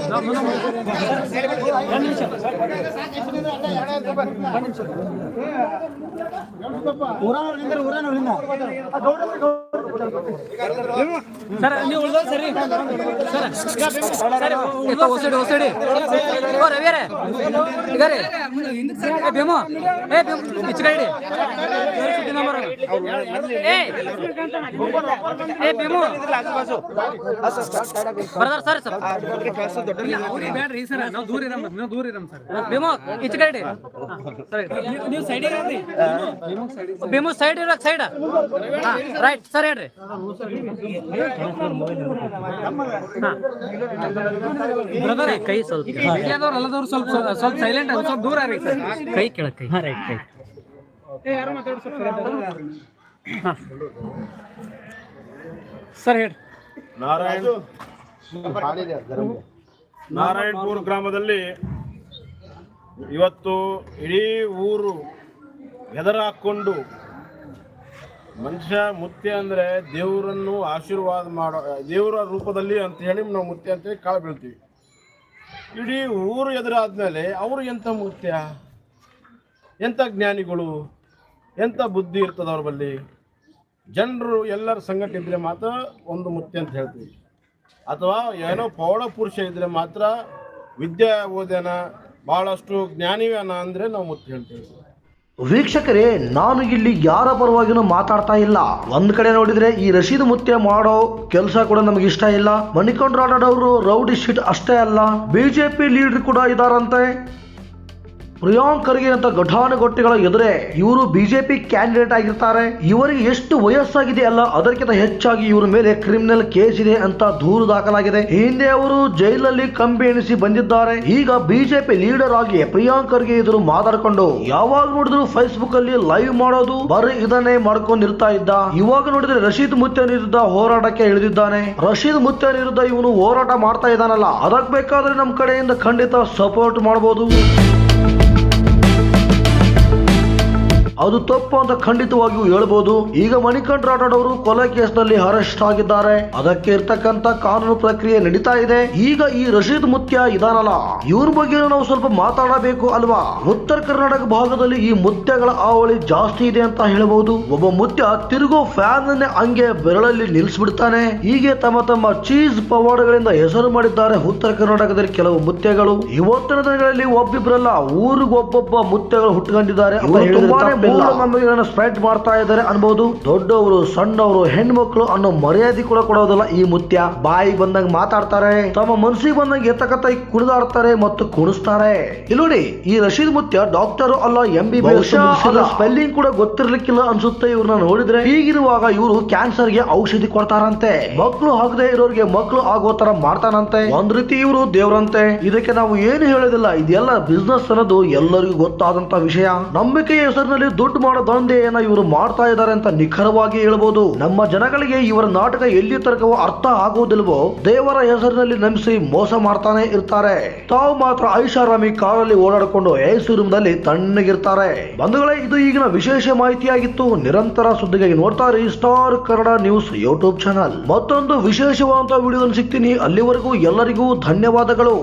ಸರ್ ನೀವು ಉಳ್ದೋ ಸರಿ ಸರ್ ಹೊಸಡಿ ಹೊಸಡಿ ಓ ರವಿಯರೇ ಈಗ ರೀ ಭೀಮು ಇಚ್ಕಡಿ ನಂಬರ್ ಏ ಭೀಮು ಬ್ರದರ್ ಸರ್ ಬೇಡ್ರಿ ಸರ್ ನಾವು ದೂರ ಇರಮ್ ಸರ್ ಭೀಮು ಇಚ್ಕಡಿ ನೀವು ಸೈಡ್ ಇರ್ರಿ ಭೀಮು ಸೈಡ್ ಇರಕ್ ಸೈಡ್ ರೈಟ್ ಸರ್ ಹೇಳ್ರಿ ಬ್ರದರ್ ಕೈ ಸ್ವಲ್ಪ ಅಲ್ಲದವ್ರು ಸ್ವಲ್ಪ ಸೈಲೆಂಟ್ ಸ್ವಲ್ಪ ದೂರ ರೀ ಸರ್ ಕೈ ಕೆಳಗೆ ಕೈ ರೈಟ್ ಕೈ ಸರ್ ಹೇಳಿ ನಾರಾಯಣಪುರ ಗ್ರಾಮದಲ್ಲಿ ಇವತ್ತು ಇಡೀ ಊರು ಎದರ ಹಾಕ್ಕೊಂಡು ಮನುಷ್ಯ ಮುತ್ತೆ ಅಂದರೆ ದೇವರನ್ನು ಆಶೀರ್ವಾದ ಮಾಡೋ ದೇವರ ರೂಪದಲ್ಲಿ ಅಂತ ಹೇಳಿ ನಾವು ಮುತ್ತೆ ಅಂತೇಳಿ ಕಾಳು ಬೀಳ್ತೀವಿ. ಇಡೀ ಊರು ಎದುರಾದ್ಮೇಲೆ ಅವರು ಎಂಥ ಮುತ್ಯ, ಎಂಥ ಜ್ಞಾನಿಗಳು, ಎಂಥ ಬುದ್ಧಿ ಇರ್ತದೆ ಅವ್ರ ಬಳಿ. ಜನರು ಎಲ್ಲರ ಸಂಗಟ ಇದ್ದರೆ ಮಾತ್ರ ಒಂದು ಮುತ್ತೆ ಅಂತ ಹೇಳ್ತೀವಿ. ಅಥವಾ ಏನೋ ಪೌಢ ಪುರುಷ ಇದ್ದರೆ ಮಾತ್ರ ವಿದ್ಯೆ ಓದ್ಯಾನ, ಭಾಳಷ್ಟು ಜ್ಞಾನಿವ್ಯಾನ ಅಂದರೆ ನಾವು ಮುತ್ತೆ ಹೇಳ್ತೀವಿ. ವೀಕ್ಷಕರೇ, ನಾನು ಇಲ್ಲಿ ಯಾರ ಪರವಾಗಿನೂ ಮಾತಾಡ್ತಾ ಇಲ್ಲ. ಒಂದ್ ಕಡೆ ನೋಡಿದ್ರೆ ಈ ರಶೀದ್ ಮುತ್ಯ ಮಾಡೋ ಕೆಲಸ ಕೂಡ ನಮಗೆ ಇಷ್ಟ ಇಲ್ಲ. ಮಣಿಕಂಠ ರಾಠೋಡ್ ಅವರು ರೌಡಿ ಶೀಟ್ ಅಷ್ಟೇ ಅಲ್ಲ, ಬಿಜೆಪಿ ಲೀಡರ್ ಕೂಡ ಇದಾರಂತೆ. ಪ್ರಿಯಾಂಕ್ ಖರ್ಗೆ ಅಂತ ಘಟಾನುಘಟಿಗಳ ಎದುರೇ ಇವರು ಬಿಜೆಪಿ ಕ್ಯಾಂಡಿಡೇಟ್ ಆಗಿರ್ತಾರೆ. ಇವರಿಗೆ ಎಷ್ಟು ವಯಸ್ಸಾಗಿದೆ ಅಲ್ಲ, ಅದಕ್ಕಿಂತ ಹೆಚ್ಚಾಗಿ ಇವರ ಮೇಲೆ ಕ್ರಿಮಿನಲ್ ಕೇಸ್ ಇದೆ ಅಂತ ದೂರು ದಾಖಲಾಗಿದೆ. ಹಿಂದೆ ಅವರು ಜೈಲಲ್ಲಿ ಕಂಬಿ ಎಣಿಸಿ ಬಂದಿದ್ದಾರೆ. ಈಗ ಬಿಜೆಪಿ ಲೀಡರ್ ಆಗಿ ಪ್ರಿಯಾಂಕ್ ಖರ್ಗೆ ಎದುರು ಮಾತಾಡ್ಕೊಂಡು ಯಾವಾಗ ನೋಡಿದ್ರು ಫೇಸ್ಬುಕ್ ಅಲ್ಲಿ ಲೈವ್ ಮಾಡೋದು, ಬರೀ ಇದನ್ನೇ ಮಾಡ್ಕೊಂಡಿರ್ತಾ ಇದ್ದ. ಇವಾಗ ನೋಡಿದ್ರೆ ರಶೀದ್ ಮುತ್ಯನ್ ವಿರುದ್ಧ ಹೋರಾಟಕ್ಕೆ ಇಳಿದಿದ್ದಾನೆ. ರಶೀದ್ ಮುತ್ಯನ್ ವಿರುದ್ಧ ಇವನು ಹೋರಾಟ ಮಾಡ್ತಾ ಇದ್ದಾನಲ್ಲ, ಅದಕ್ಕೆ ಬೇಕಾದ್ರೆ ನಮ್ಮ ಕಡೆಯಿಂದ ಖಂಡಿತ ಸಪೋರ್ಟ್ ಮಾಡಬಹುದು. ಅದು ತಪ್ಪು ಅಂತ ಖಂಡಿತವಾಗಿಯೂ ಹೇಳ್ಬೋದು. ಈಗ ಮಣಿಕಂಠ ರಾಠೋಡ್ ಅವರು ಕೊಲೆ ಕೇಸ್ನಲ್ಲಿ ಅರೆಸ್ಟ್ ಆಗಿದ್ದಾರೆ. ಅದಕ್ಕೆ ಇರ್ತಕ್ಕಂತ ಕಾನೂನು ಪ್ರಕ್ರಿಯೆ ನಡೀತಾ ಇದೆ. ಈಗ ಈ ರಶೀದ್ ಮುತ್ಯ ಇದಾನಲ್ಲ, ಇವ್ರ ಬಗ್ಗೆ ನಾವು ಸ್ವಲ್ಪ ಮಾತಾಡಬೇಕು ಅಲ್ವಾ. ಉತ್ತರ ಕರ್ನಾಟಕ ಭಾಗದಲ್ಲಿ ಈ ಮುತ್ಯಗಳ ಹಾವಳಿ ಜಾಸ್ತಿ ಇದೆ ಅಂತ ಹೇಳಬಹುದು. ಒಬ್ಬ ಮುತ್ಯ ತಿರುಗೋ ಫ್ಯಾನ್ ಅನ್ನೇ ಹಂಗೆ ಬೆರಳಲ್ಲಿ ನಿಲ್ಲಿಸ್ಬಿಡ್ತಾನೆ. ಹೀಗೆ ತಮ್ಮ ತಮ್ಮ ಚೀಸ್ ಪವಾಡಗಳಿಂದ ಹೆಸರು ಮಾಡಿದ್ದಾರೆ ಉತ್ತರ ಕರ್ನಾಟಕದಲ್ಲಿ ಕೆಲವು ಮುತ್ಯಗಳು. ಇವತ್ತಿನ ದಿನಗಳಲ್ಲಿ ಒಬ್ಬಿಬ್ರಲ್ಲ, ಊರಿಗೊಬ್ಬೊಬ್ಬ ಮುತ್ಯಗಳು ಹುಟ್ಟುಕೊಂಡಿದ್ದಾರೆ. ನಂಬಿಕೆಗಳನ್ನ ಸ್ಪ್ರೆಡ್ ಮಾಡ್ತಾ ಇದ್ದಾರೆ ಅನ್ಬಹುದು. ದೊಡ್ಡವರು, ಸಣ್ಣವರು, ಹೆಣ್ಮಕ್ಳು ಅನ್ನೋ ಮರ್ಯಾದೆ ಕೂಡ ಕೊಡೋದಿಲ್ಲ ಈ ಮುತ್ಯ. ಬಾಯಿ ಬಂದಂಗ ಮಾತಾಡ್ತಾರೆ, ತಮ್ಮ ಮನಸ್ಸಿಗೆ ಬಂದಂಗ ಎತ್ತಕತ್ತ ಕುಣಿದಾಡ್ತಾರೆ ಮತ್ತು ಕುಣಿಸ್ತಾರೆ. ಇಲ್ಲಿ ನೋಡಿ, ಈ ರಶೀದ್ ಮುತ್ಯ ಡಾಕ್ಟರ್ ಅಲ್ಲ, MBBS ಸ್ಪೆಲ್ಲಿಂಗ್ ಕೂಡ ಗೊತ್ತಿರ್ಲಿಕ್ಕಿಲ್ಲ ಅನ್ಸುತ್ತೆ ಇವ್ರನ್ನ ನೋಡಿದ್ರೆ. ಹೀಗಿರುವಾಗ ಇವರು ಕ್ಯಾನ್ಸರ್ಗೆ ಔಷಧಿ ಕೊಡ್ತಾರಂತೆ. ಮಕ್ಕಳು ಆಗದೆ ಇರೋರಿಗೆ ಮಕ್ಕಳು ಆಗೋ ತರ ಮಾಡ್ತಾನಂತೆ. ಒಂದ್ ರೀತಿ ಇವರು ದೇವ್ರಂತೆ. ಇದಕ್ಕೆ ನಾವು ಏನು ಹೇಳೋದಿಲ್ಲ, ಇದೆಲ್ಲ ಬಿಸ್ನೆಸ್ ಅನ್ನೋದು ಎಲ್ಲರಿಗೂ ಗೊತ್ತಾದಂತ ವಿಷಯ. ನಂಬಿಕೆಯ ಹೆಸರಿನಲ್ಲಿ ದುಡ್ಡು ಮಾಡೋ ದಂಧೆಯನ್ನ ಇವರು ಮಾಡ್ತಾ ಇದ್ದಾರೆ ಅಂತ ನಿಖರವಾಗಿ ಹೇಳ್ಬೋದು. ನಮ್ಮ ಜನಗಳಿಗೆ ಇವರ ನಾಟಕ ಎಲ್ಲಿ ತನಕವೂ ಅರ್ಥ ಆಗುವುದಿಲ್ವೋ, ದೇವರ ಹೆಸರಿನಲ್ಲಿ ನಂಬಿಸಿ ಮೋಸ ಮಾಡ್ತಾನೆ ಇರ್ತಾರೆ. ತಾವು ಮಾತ್ರ ಐಷಾರಾಮಿ ಕಾರಲ್ಲಿ ಓಡಾಡಿಕೊಂಡು AC ರೂಮ್ನಲ್ಲಿ ತಣ್ಣಗಿರ್ತಾರೆ. ಬಂಧುಗಳೇ, ಇದು ಈಗಿನ ವಿಶೇಷ ಮಾಹಿತಿಯಾಗಿತ್ತು. ನಿರಂತರ ಸುದ್ದಿಗಾಗಿ ನೋಡ್ತಾ ಇರಿ star Kannada news YouTube channel. ಮತ್ತೊಂದು ವಿಶೇಷವಾದಂತಹ ವಿಡಿಯೋದಲ್ಲಿ ಸಿಗ್ತೀನಿ. ಅಲ್ಲಿವರೆಗೂ ಎಲ್ಲರಿಗೂ ಧನ್ಯವಾದಗಳು.